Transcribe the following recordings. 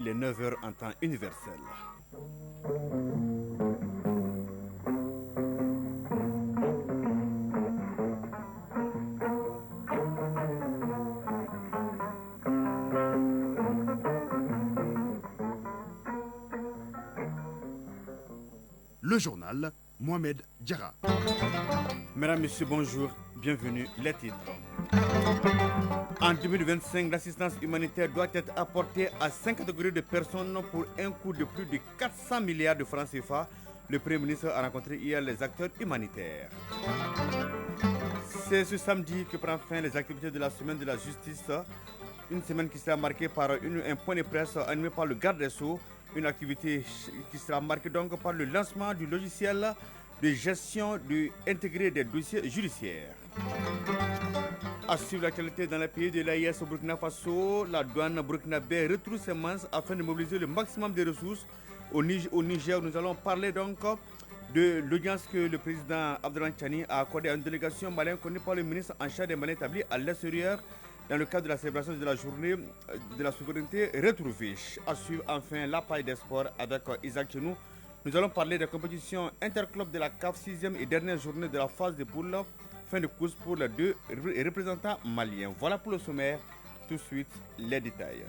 Les 9 heures en temps universel. Le journal Mohamed Diarra. Mesdames, Messieurs, bonjour, bienvenue, les titres. En 2025, l'assistance humanitaire doit être apportée à 5 catégories de personnes pour un coût de plus de 400 milliards de francs CFA. Le Premier ministre a rencontré hier les acteurs humanitaires. C'est ce samedi que prend fin les activités de la semaine de la justice. Une semaine qui sera marquée par un point de presse animé par le garde des Sceaux. Une activité qui sera marquée donc par le lancement du logiciel de gestion intégrée des dossiers judiciaires. À suivre l'actualité dans les pays de l'AIS au Burkina Faso, la douane burkinabé retrouve ses manches afin de mobiliser le maximum de ressources. Au Niger, nous allons parler donc de l'audience que le président Abdelrahman Tchani a accordée à une délégation malienne connue par le ministre en charge des Maliens établis à l'extérieur dans le cadre de la célébration de la journée de la souveraineté retrouvée. À suivre enfin la paille des sports avec Isaac Chenou. Nous allons parler des compétitions interclubs de la CAF 6e et dernière journée de la phase de poule. Fin de course pour les deux représentants maliens. Voilà pour le sommaire. Tout de suite, les détails.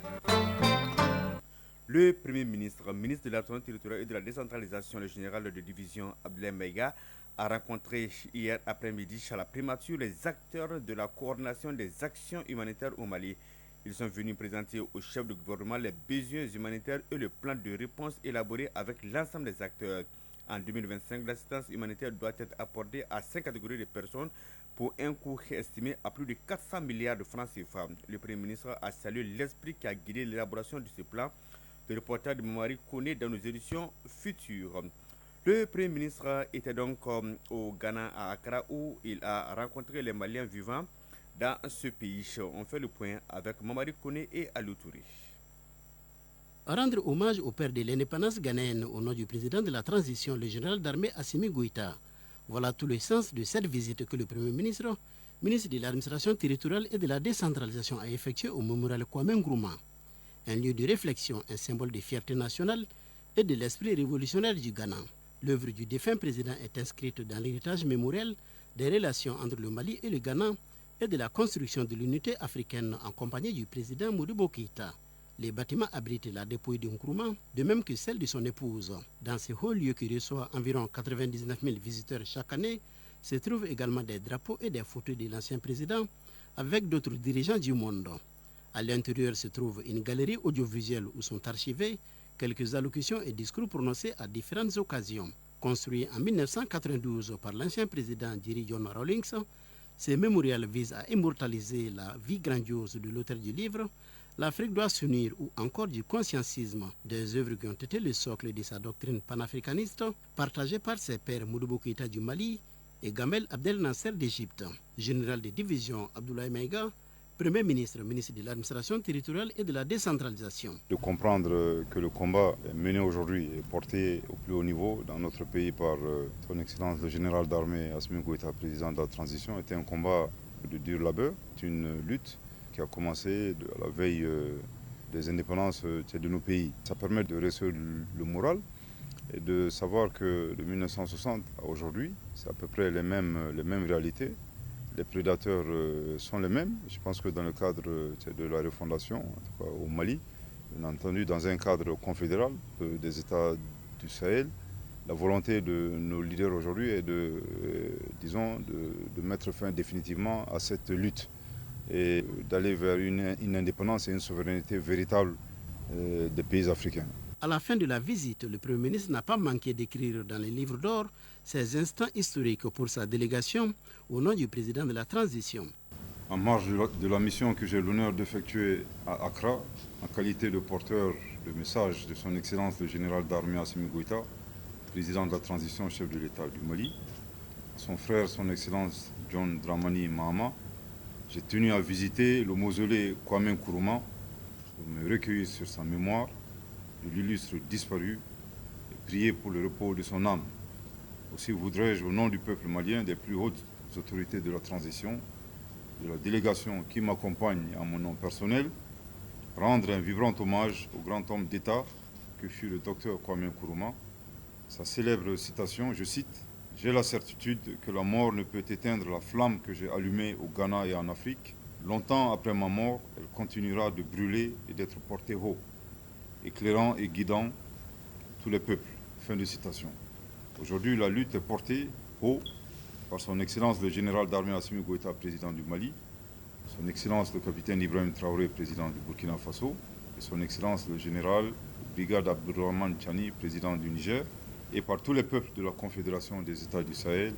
Le Premier ministre, ministre de l'Administration territoriale et de la décentralisation, le général de division Abdoulaye Maïga, a rencontré hier après-midi à la primature les acteurs de la coordination des actions humanitaires au Mali. Ils sont venus présenter au chef de gouvernement les besoins humanitaires et le plan de réponse élaboré avec l'ensemble des acteurs. En 2025, l'assistance humanitaire doit être apportée à 5 catégories de personnes pour un coût estimé à plus de 400 milliards de francs CFA. Le Premier ministre a salué l'esprit qui a guidé l'élaboration de ce plan. Le reportage de Momari connaît dans nos éditions futures. Le Premier ministre était donc au Ghana à Accra où il a rencontré les Maliens vivants dans ce pays. On fait le point avec Momari Kone et Aloutouri. Rendre hommage au père de l'indépendance ghanéenne au nom du président de la transition, le général d'armée Assimi Goïta. Voilà tout le sens de cette visite que le Premier ministre, ministre de l'administration territoriale et de la décentralisation, a effectuée au mémorial Kwame Nkrumah. Un lieu de réflexion, un symbole de fierté nationale et de l'esprit révolutionnaire du Ghana. L'œuvre du défunt président est inscrite dans l'héritage mémoriel des relations entre le Mali et le Ghana et de la construction de l'unité africaine en compagnie du président Modibo Keïta. Les bâtiments abritent la dépouille de Nkrumah, de même que celle de son épouse. Dans ce haut lieu qui reçoit environ 99 000 visiteurs chaque année, se trouvent également des drapeaux et des photos de l'ancien président avec d'autres dirigeants du monde. À l'intérieur se trouve une galerie audiovisuelle où sont archivés quelques allocutions et discours prononcés à différentes occasions. Construit en 1992 par l'ancien président Jerry John Rawlings, ce mémorial vise à immortaliser la vie grandiose de l'auteur du livre L'Afrique doit s'unir ou encore du conscientisme, des œuvres qui ont été le socle de sa doctrine panafricaniste, partagée par ses pères Modibo Keïta du Mali et Gamel Abdel Nasser d'Égypte. Général de division Abdoulaye Maïga, Premier ministre, ministre de l'administration territoriale et de la décentralisation. De comprendre que le combat mené aujourd'hui est porté au plus haut niveau dans notre pays par son Excellence le général d'armée Assimi Goïta, président de la transition, était un combat de dur labeur, une lutte qui a commencé à la veille des indépendances de nos pays. Ça permet de restaurer le moral et de savoir que de 1960 à aujourd'hui, c'est à peu près les mêmes réalités. Les prédateurs sont les mêmes. Je pense que dans le cadre de la refondation, en tout cas au Mali, bien entendu dans un cadre confédéral des États du Sahel, la volonté de nos leaders aujourd'hui est de mettre fin définitivement à cette lutte et d'aller vers une indépendance et une souveraineté véritable des pays africains. À la fin de la visite, le Premier ministre n'a pas manqué d'écrire dans les livres d'or ces instants historiques pour sa délégation au nom du président de la transition. En marge de la mission que j'ai l'honneur d'effectuer à Accra, en qualité de porteur de message de son Excellence le général d'armée Assimi Goïta, président de la transition, chef de l'État du Mali, son frère, son Excellence John Dramani Mahama, j'ai tenu à visiter le mausolée Kwame Nkrumah pour me recueillir sur sa mémoire de l'illustre disparu et prier pour le repos de son âme. Aussi voudrais-je, au nom du peuple malien, des plus hautes autorités de la transition, de la délégation qui m'accompagne en mon nom personnel, rendre un vibrant hommage au grand homme d'État que fut le docteur Kwame Nkrumah. Sa célèbre citation, je cite, « J'ai la certitude que la mort ne peut éteindre la flamme que j'ai allumée au Ghana et en Afrique. Longtemps après ma mort, elle continuera de brûler et d'être portée haut, éclairant et guidant tous les peuples. » Fin de citation. Aujourd'hui, la lutte est portée haut par son Excellence le général d'armée Assimi Goïta, président du Mali, son Excellence le capitaine Ibrahim Traoré, président du Burkina Faso, et son Excellence le général Brigade Abdourahmane Tchani, président du Niger, et par tous les peuples de la Confédération des États du Sahel,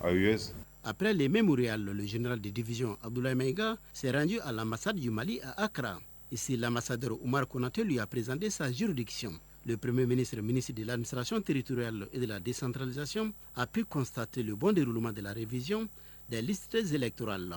AES. Après les mémorials, le général de division Abdoulaye Maïga s'est rendu à l'ambassade du Mali à Accra. Ici, l'ambassadeur Oumar Konaté lui a présenté sa juridiction. Le Premier ministre, ministre de l'administration territoriale et de la décentralisation, a pu constater le bon déroulement de la révision des listes électorales.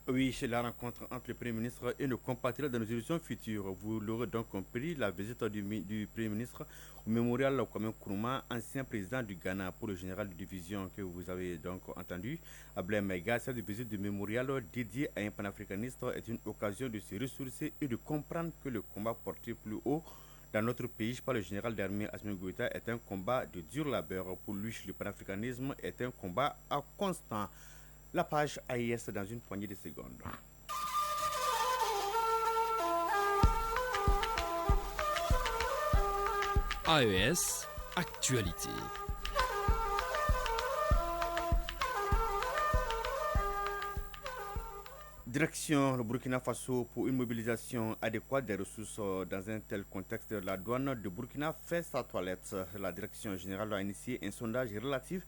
Oui, c'est la rencontre entre le Premier ministre et nos compatriotes dans nos élections futures. Vous l'aurez donc compris, la visite du Premier ministre au mémorial Kwame Nkrumah, ancien président du Ghana, pour le général de division que vous avez donc entendu, Abdoulaye Maïga. Cette visite du mémorial dédiée à un panafricaniste est une occasion de se ressourcer et de comprendre que le combat porté plus haut dans notre pays par le général d'armée Assimi Goïta est un combat de dur labeur. Pour lui, le panafricanisme est un combat à constant. La page AIS dans une poignée de secondes. AES, actualité. Direction le Burkina Faso pour une mobilisation adéquate des ressources dans un tel contexte. La douane de Burkina fait sa toilette. La direction générale a initié un sondage relatif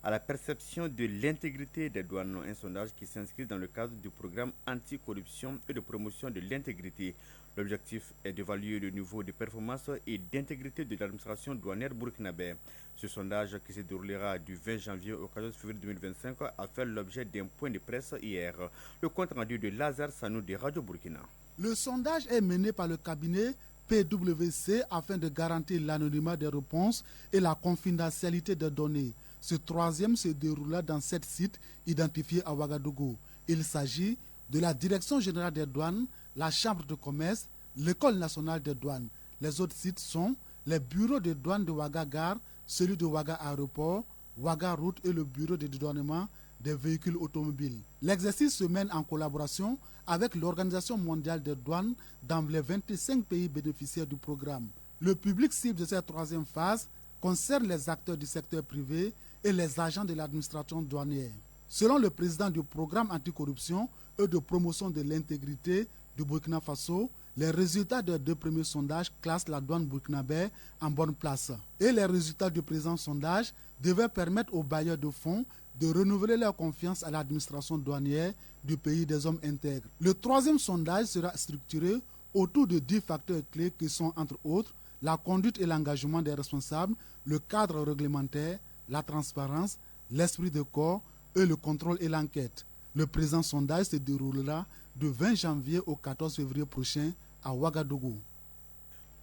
à la perception de l'intégrité des douanes, un sondage qui s'inscrit dans le cadre du programme anti-corruption et de promotion de l'intégrité. L'objectif est d'évaluer le niveau de performance et d'intégrité de l'administration douanière burkinabé. Ce sondage, qui se déroulera du 20 janvier au 14 février 2025, a fait l'objet d'un point de presse hier. Le compte rendu de Lazare Sanou de Radio Burkina. Le sondage est mené par le cabinet PwC afin de garantir l'anonymat des réponses et la confidentialité des données. Ce troisième se déroula dans 7 sites identifiés à Ouagadougou. Il s'agit de la Direction générale des douanes, la Chambre de commerce, l'École nationale des douanes. Les autres sites sont les bureaux de douane de Ouaga-Gare, celui de Ouaga Aéroport, Ouaga Route et le bureau de dédouanement des véhicules automobiles. L'exercice se mène en collaboration avec l'Organisation mondiale des douanes dans les 25 pays bénéficiaires du programme. Le public cible de cette troisième phase concerne les acteurs du secteur privé et les agents de l'administration douanière. Selon le président du programme anticorruption et de promotion de l'intégrité du Burkina Faso, les résultats des 2 premiers sondages classent la douane burkinabé en bonne place. Et les résultats du présent sondage devaient permettre aux bailleurs de fonds de renouveler leur confiance à l'administration douanière du pays des hommes intègres. Le troisième sondage sera structuré autour de 10 facteurs clés qui sont, entre autres, la conduite et l'engagement des responsables, le cadre réglementaire, la transparence, l'esprit de corps et le contrôle et l'enquête. Le présent sondage se déroulera du 20 janvier au 14 février prochain à Ouagadougou.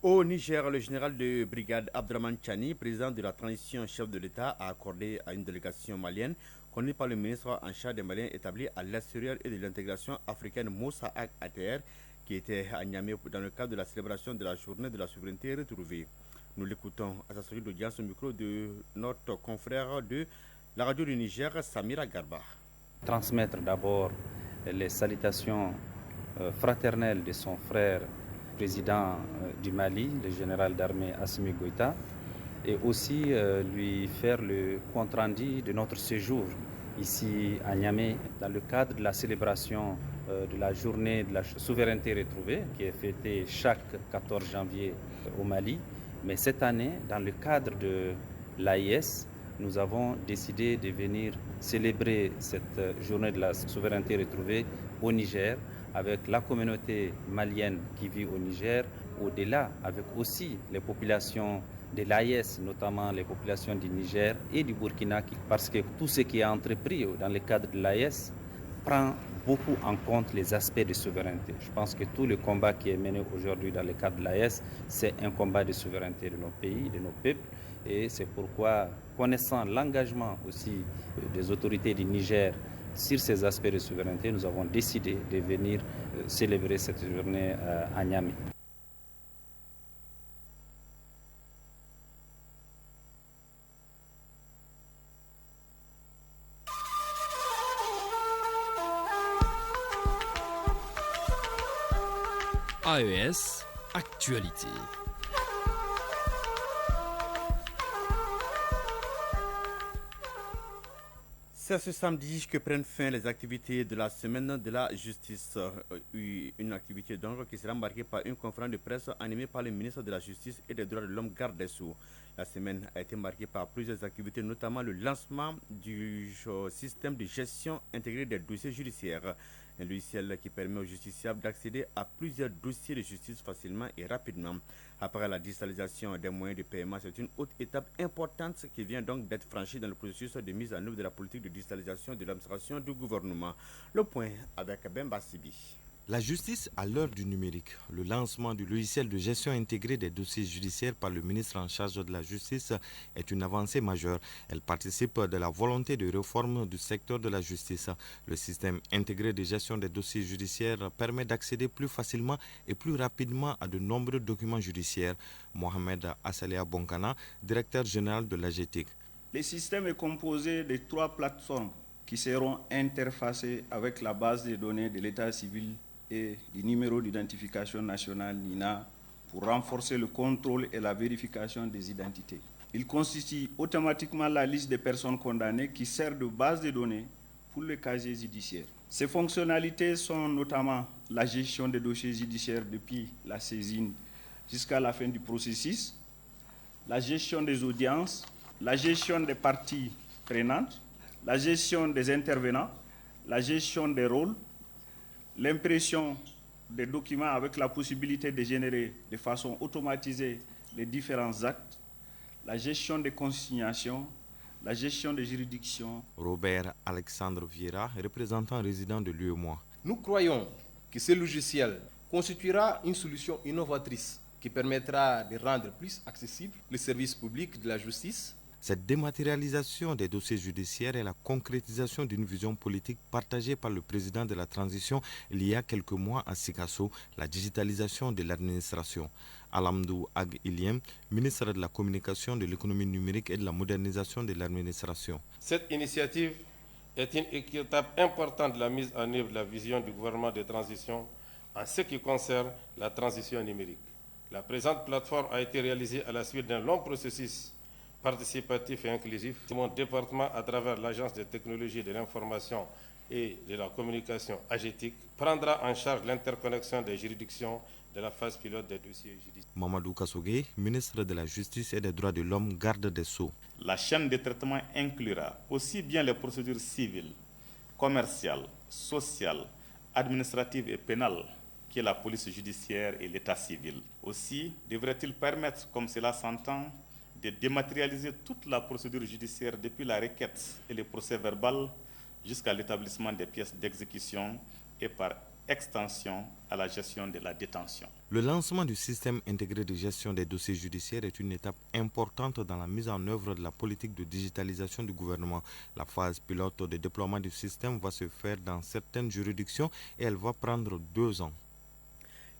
Au Niger, le général de brigade Abdourahmane Tchani, président de la transition chef de l'État, a accordé à une délégation malienne, conduite par le ministre en charge des Maliens établi à l'extérieur et de l'intégration africaine Moussa ATR, qui était à Niamey dans le cadre de la célébration de la journée de la souveraineté retrouvée. Nous l'écoutons à sa sortie d'audience au micro de notre confrère de la radio du Niger, Samira Garba. Transmettre d'abord les salutations fraternelles de son frère président du Mali, le général d'armée Assimi Goïta, et aussi lui faire le compte-rendu de notre séjour ici à Niamey dans le cadre de la célébration de la journée de la souveraineté retrouvée qui est fêtée chaque 14 janvier au Mali. Mais cette année, dans le cadre de l'AIS, nous avons décidé de venir célébrer cette journée de la souveraineté retrouvée au Niger avec la communauté malienne qui vit au Niger, au-delà avec aussi les populations de l'AIS, notamment les populations du Niger et du Burkina, parce que tout ce qui est entrepris dans le cadre de l'AIS prend beaucoup en compte les aspects de souveraineté. Je pense que tout le combat qui est mené aujourd'hui dans le cadre de l'AIS, c'est un combat de souveraineté de nos pays, de nos peuples. Et c'est pourquoi, connaissant l'engagement aussi des autorités du Niger, sur ces aspects de souveraineté, nous avons décidé de venir célébrer cette journée à Niamey. AES, actualité. C'est ce samedi que prennent fin les activités de la semaine de la justice. Une activité donc qui sera marquée par une conférence de presse animée par le ministre de la Justice et des Droits de l'Homme, garde des Sceaux. La semaine a été marquée par plusieurs activités, notamment le lancement du système de gestion intégrée des dossiers judiciaires. Un logiciel qui permet aux justiciables d'accéder à plusieurs dossiers de justice facilement et rapidement. Après la digitalisation des moyens de paiement, c'est une autre étape importante qui vient donc d'être franchie dans le processus de mise en œuvre de la politique de digitalisation de l'administration du gouvernement. Le point avec Bemba Sibi. La justice à l'heure du numérique. Le lancement du logiciel de gestion intégrée des dossiers judiciaires par le ministre en charge de la justice est une avancée majeure. Elle participe de la volonté de réforme du secteur de la justice. Le système intégré de gestion des dossiers judiciaires permet d'accéder plus facilement et plus rapidement à de nombreux documents judiciaires. Mohamed Assalia Bonkana, directeur général de l'AGTIC. Le système est composé de 3 plateformes qui seront interfacées avec la base de données de l'état civil et du numéro d'identification nationale NINA pour renforcer le contrôle et la vérification des identités. Il constitue automatiquement la liste des personnes condamnées qui sert de base de données pour le casier judiciaire. Ces fonctionnalités sont notamment la gestion des dossiers judiciaires depuis la saisine jusqu'à la fin du processus, la gestion des audiences, la gestion des parties prenantes, la gestion des intervenants, la gestion des rôles, l'impression des documents avec la possibilité de générer de façon automatisée les différents actes, la gestion des consignations, la gestion des juridictions. Robert Alexandre Vieira, représentant résident de l'UEMOA. Nous croyons que ce logiciel constituera une solution innovatrice qui permettra de rendre plus accessible le service public de la justice. Cette dématérialisation des dossiers judiciaires est la concrétisation d'une vision politique partagée par le président de la transition il y a quelques mois à Sikasso, la digitalisation de l'administration. Alamdou Ag Iliem, ministre de la Communication, de l'économie numérique et de la modernisation de l'administration. Cette initiative est une étape importante de la mise en œuvre de la vision du gouvernement de transition en ce qui concerne la transition numérique. La présente plateforme a été réalisée à la suite d'un long processus participatif et inclusif. Mon département, à travers l'Agence de technologie de l'information et de la communication AGTIC, prendra en charge l'interconnexion des juridictions de la phase pilote des dossiers judiciaires. Mamadou Kassogué, ministre de la Justice et des Droits de l'Homme, garde des Sceaux. La chaîne de traitement inclura aussi bien les procédures civiles, commerciales, sociales, administratives et pénales que la police judiciaire et l'état civil. Aussi devrait-il permettre, comme cela s'entend, de dématérialiser toute la procédure judiciaire depuis la requête et le procès verbal jusqu'à l'établissement des pièces d'exécution et par extension à la gestion de la détention. Le lancement du système intégré de gestion des dossiers judiciaires est une étape importante dans la mise en œuvre de la politique de digitalisation du gouvernement. La phase pilote de déploiement du système va se faire dans certaines juridictions et elle va prendre 2 ans.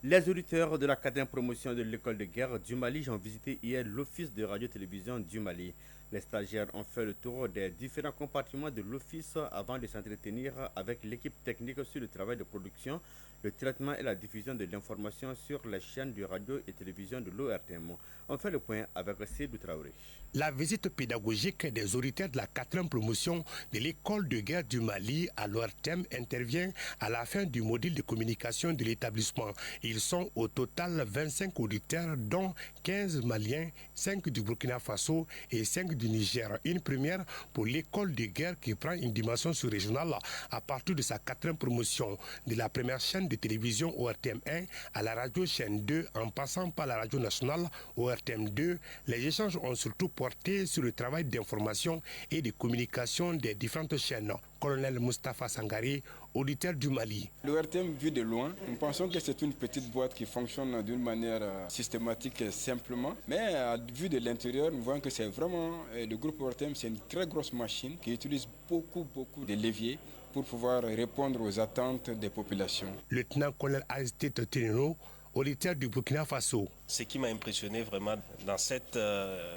Les auditeurs de la 4e promotion de l'école de guerre du Mali ont visité hier l'office de radio-télévision du Mali. Les stagiaires ont fait le tour des différents compartiments de l'office avant de s'entretenir avec l'équipe technique sur le travail de production, le traitement et la diffusion de l'information sur les chaînes de radio et télévision de l'ORTM. On fait le point avec Seydou Traoré. La visite pédagogique des auditeurs de la 4e promotion de l'école de guerre du Mali à l'ORTM intervient à la fin du module de communication de l'établissement. Ils sont au total 25 auditeurs, dont 15 Maliens, 5 du Burkina Faso et 5 du Niger. Une première pour l'école de guerre qui prend une dimension sous-régionale à partir de sa 4e promotion, de la première chaîne de télévision ORTM 1 à la radio chaîne 2 en passant par la radio nationale ORTM 2. Les échanges ont surtout porté sur le travail d'information et de communication des différentes chaînes. Colonel Moustapha Sangari, auditeur du Mali. L'ORTM, vu de loin, nous pensons que c'est une petite boîte qui fonctionne d'une manière systématique et simplement. Mais vu de l'intérieur, nous voyons que c'est vraiment, le groupe ORTM, c'est une très grosse machine qui utilise beaucoup de leviers pour pouvoir répondre aux attentes des populations. Lieutenant-colonel Aristide Tinino, auditeur du Burkina Faso. Ce qui m'a impressionné vraiment dans cette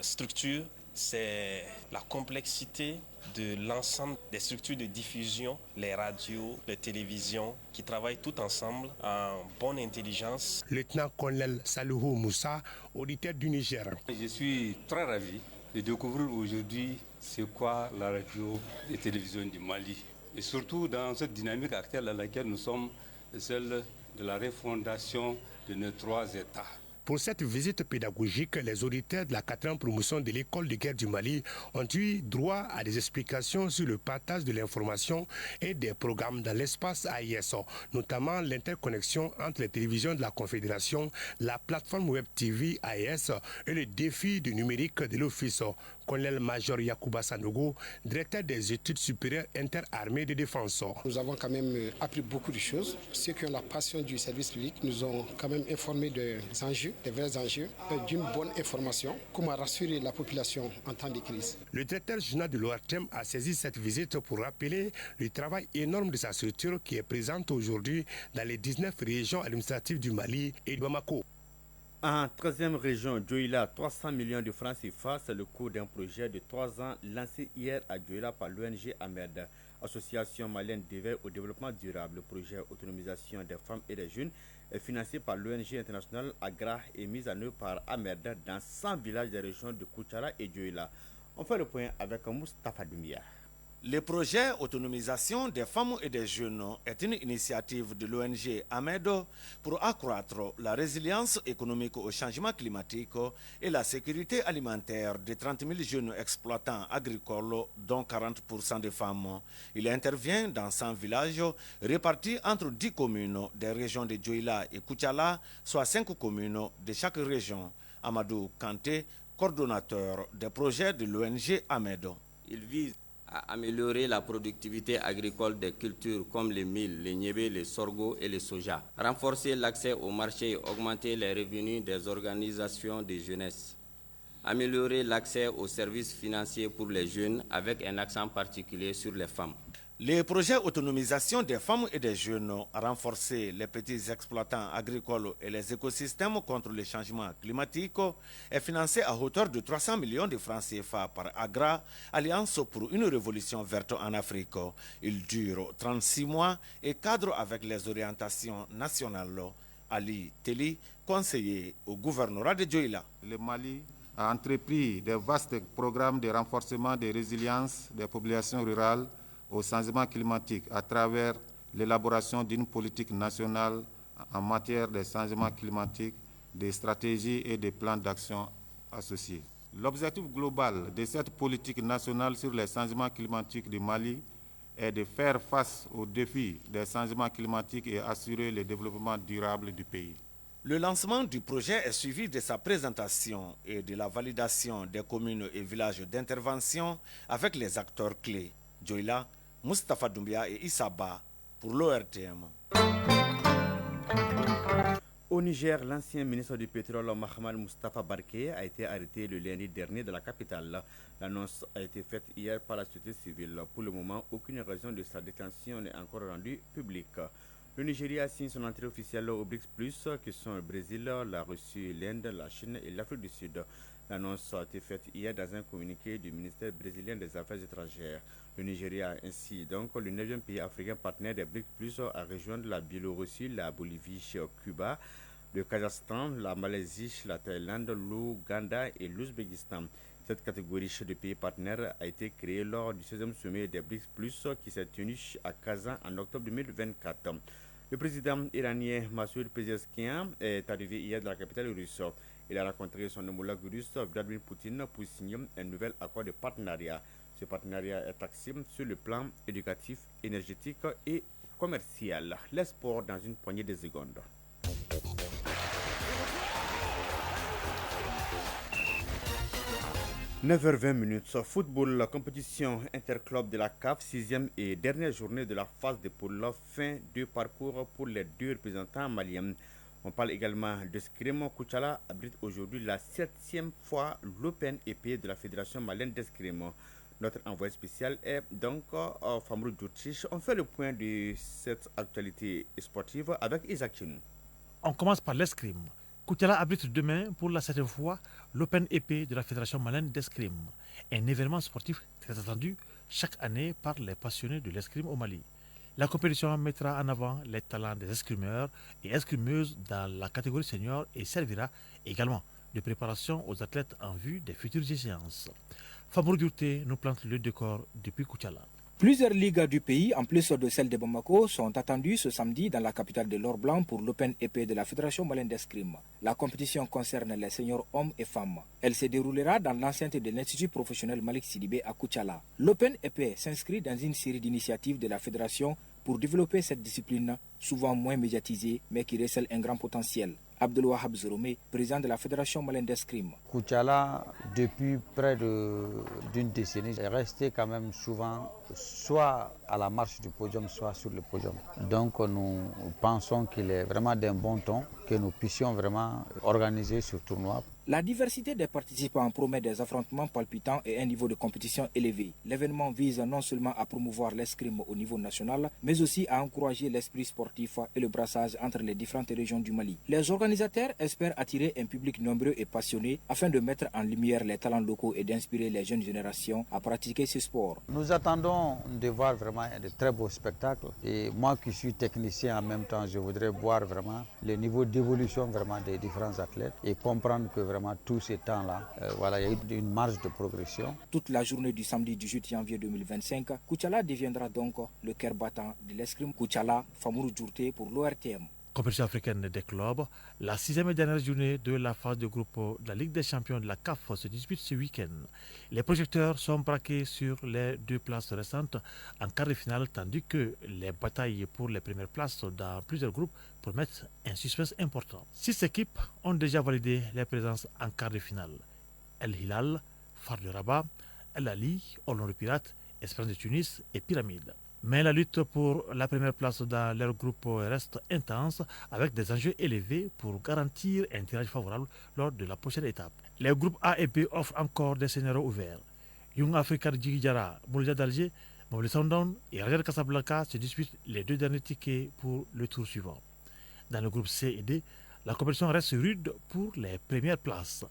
structure, c'est la complexité de l'ensemble des structures de diffusion, les radios, les télévisions, qui travaillent tout ensemble en bonne intelligence. Lieutenant-colonel Salihou Moussa, auditeur du Niger. Je suis très ravi de découvrir aujourd'hui c'est quoi la radio et télévision du Mali. Et surtout dans cette dynamique actuelle dans laquelle nous sommes, celle de la refondation de nos 3 États. Pour cette visite pédagogique, les auditeurs de la 4e promotion de l'école de guerre du Mali ont eu droit à des explications sur le partage de l'information et des programmes dans l'espace AIS, notamment l'interconnexion entre les télévisions de la Confédération, la plateforme Web TV AIS et le défi du numérique de l'Office. Colonel-major Yacouba Sanogo, directeur des études supérieures interarmées de défense. Nous avons quand même appris beaucoup de choses. Ceux qui ont la passion du service public nous ont quand même informés des enjeux, des vrais enjeux, d'une bonne information, comment rassurer la population en temps de crise. Le directeur général de l'ORTM a saisi cette visite pour rappeler le travail énorme de sa structure qui est présente aujourd'hui dans les 19 régions administratives du Mali et de Bamako. En 13e région, Dioïla, 300 millions de francs CFA, c'est le coût d'un projet de 3 ans lancé hier à Dioïla par l'ONG AMED, Association malienne d'éveil au développement durable. Le projet autonomisation des femmes et des jeunes est financé par l'ONG internationale AGRA et mis en œuvre par AMED dans 100 villages des régions de Koutchara et Dioïla. On fait le point avec Moustapha Doumia. Le projet autonomisation des femmes et des jeunes est une initiative de l'ONG AMED pour accroître la résilience économique au changement climatique et la sécurité alimentaire de 30 000 jeunes exploitants agricoles, dont 40% de femmes. Il intervient dans 100 villages répartis entre 10 communes des régions de Dioïla et Koutchala, soit 5 communes de chaque région. Amadou Kanté, coordonnateur des projets de l'ONG AMED. Il vise à améliorer la productivité agricole des cultures comme les mil, les niébé, les sorgho et les soja, renforcer l'accès au marché et augmenter les revenus des organisations de jeunesse, améliorer l'accès aux services financiers pour les jeunes avec un accent particulier sur les femmes. Les projets autonomisation des femmes et des jeunes, renforcer les petits exploitants agricoles et les écosystèmes contre le changement climatique, est financé à hauteur de 300 millions de francs CFA par AGRA, Alliance pour une révolution verte en Afrique. Il dure 36 mois et cadre avec les orientations nationales. Ali Teli, conseiller au gouvernorat de Dioïla. Le Mali a entrepris de vastes programmes de renforcement de résilience des populations rurales au changement climatique à travers l'élaboration d'une politique nationale en matière de changement climatique, des stratégies et des plans d'action associés. L'objectif global de cette politique nationale sur les changements climatiques du Mali est de faire face aux défis des changements climatiques et assurer le développement durable du pays. Le lancement du projet est suivi de sa présentation et de la validation des communes et villages d'intervention avec les acteurs clés. Dioïla, Moustapha Doumbia et Issaba pour l'ORTM. Au Niger, l'ancien ministre du pétrole Mohamed Moustapha Barké a été arrêté le lundi dernier dans la capitale. L'annonce a été faite hier par la société civile. Pour le moment, aucune raison de sa détention n'est encore rendue publique. Le Nigeria signe son entrée officielle au BRICS+, qui sont le Brésil, la Russie, l'Inde, la Chine et l'Afrique du Sud. L'annonce a été faite hier dans un communiqué du ministère brésilien des Affaires étrangères. Le Nigeria, ainsi donc le 9e pays africain partenaire des BRICS+, a rejoint la Biélorussie, la Bolivie, Cuba, le Kazakhstan, la Malaisie, la Thaïlande, l'Ouganda et l'Ouzbékistan. Cette catégorie de pays partenaires a été créée lors du 16e sommet des BRICS+, qui s'est tenu à Kazan en octobre 2024. Le président iranien Massoud Pezeshkian est arrivé hier dans la capitale russe. Il a rencontré son homologue russe Vladimir Poutine pour signer un nouvel accord de partenariat. Ce partenariat est axé sur le plan éducatif, énergétique et commercial. Les sports dans une poignée de secondes. « 9h20 football, la compétition interclub de la CAF, 6e et dernière journée de la phase de poule, fin de parcours pour les 2 représentants maliens. On parle également d'escrime. Koutchala abrite aujourd'hui la 7e fois l'Open épée de la Fédération malienne d'escrime. Notre envoyé spécial est donc Famourou Djoutich. On fait le point de cette actualité sportive avec Isaac Chinou. On commence par l'escrime. Koutiala abrite demain pour la 7e fois l'Open épée de la Fédération malienne d'escrime, un événement sportif très attendu chaque année par les passionnés de l'escrime au Mali. La compétition mettra en avant les talents des escrimeurs et escrimeuses dans la catégorie senior et servira également de préparation aux athlètes en vue des futures échéances. Famourou Djoutich nous plante le décor depuis Koutiala. Plusieurs ligues du pays, en plus de celle de Bamako, sont attendues ce samedi dans la capitale de l'Or Blanc pour l'Open épée de la Fédération malienne d'escrime. La compétition concerne les seniors hommes et femmes. Elle se déroulera dans l'enceinte de l'Institut professionnel Malik Sidibé à Koutiala. L'Open épée s'inscrit dans une série d'initiatives de la Fédération pour développer cette discipline, souvent moins médiatisée, mais qui recèle un grand potentiel. Abdelwahab Zoroumé, président de la Fédération malienne d'escrime. Koutiala, depuis près d'une décennie, est resté quand même souvent soit à la marche du podium, soit sur le podium. Donc nous pensons qu'il est vraiment d'un bon ton que nous puissions vraiment organiser ce tournoi. La diversité des participants promet des affrontements palpitants et un niveau de compétition élevé. L'événement vise non seulement à promouvoir l'escrime au niveau national, mais aussi à encourager l'esprit sportif et le brassage entre les différentes régions du Mali. Les organisateurs espèrent attirer un public nombreux et passionné afin de mettre en lumière les talents locaux et d'inspirer les jeunes générations à pratiquer ce sport. Nous attendons de voir vraiment de très beaux spectacles. Et moi qui suis technicien en même temps, je voudrais voir vraiment le niveau d'évolution vraiment des différents athlètes et comprendre que vraiment tous ces temps-là, il y a eu une marge de progression. Toute la journée du samedi 18 janvier 2025, Koutiala deviendra donc le cœur battant de l'escrime. Koutiala, Famourou Djoutich pour l'ORTM. Compétition africaine des clubs, la 6e et dernière journée de la phase de groupe de la Ligue des champions de la CAF se dispute ce week-end. Les projecteurs sont braqués sur les 2 places restantes en quart de finale, tandis que les batailles pour les premières places dans plusieurs groupes promettent un suspense important. 6 équipes ont déjà validé les présences en quart de finale. El Hilal, Phare de Rabat, El Ali, Orlando Pirates, Espérance de Tunis et Pyramide. Mais la lutte pour la première place dans leur groupe reste intense avec des enjeux élevés pour garantir un tirage favorable lors de la prochaine étape. Les groupes A et B offrent encore des scénarios ouverts. Young Africa de Djigidjara, Mouloudia d'Alger, Mobile Sundown et Raja Casablanca se disputent les 2 derniers tickets pour le tour suivant. Dans le groupe C et D, la compétition reste rude pour les premières places.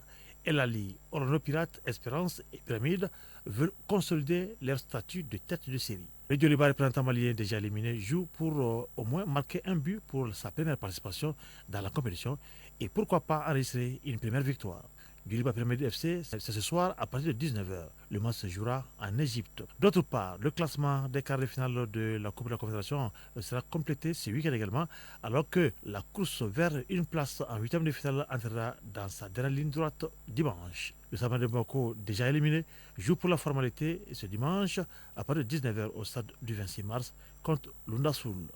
El Ali, Orlando Pirates, Espérance et Pyramide veulent consolider leur statut de tête de série. Le Djoliba, représentant malien déjà éliminé, joue pour au moins marquer un but pour sa première participation dans la compétition et pourquoi pas enregistrer une première victoire. Djoliba Pyramide FC, c'est ce soir à partir de 19h. Le match se jouera en Égypte. D'autre part, le classement des quarts de finale de la Coupe de la Confédération sera complété ce week-end également, alors que la course vers une place en 8e de finale entrera dans sa dernière ligne droite dimanche. Le Saban de Bamako, déjà éliminé, joue pour la formalité ce dimanche à partir de 19h au stade du 26 mars contre Lundasoul.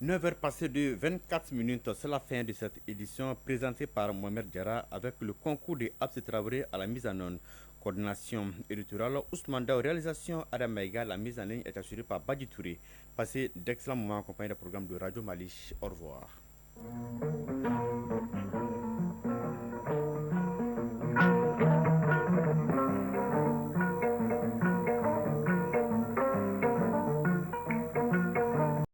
9h passées de 24 minutes, c'est la fin de cette édition présentée par Mohamed Diarra avec le concours de Abse Traoré à la mise en œuvre. Coordination éditoriale Ousmane Dao, réalisation Adam Maïga, la mise en ligne est assurée par Badji Touré. Passez d'excellents moments accompagnés des programmes de Radio Mali. Au revoir.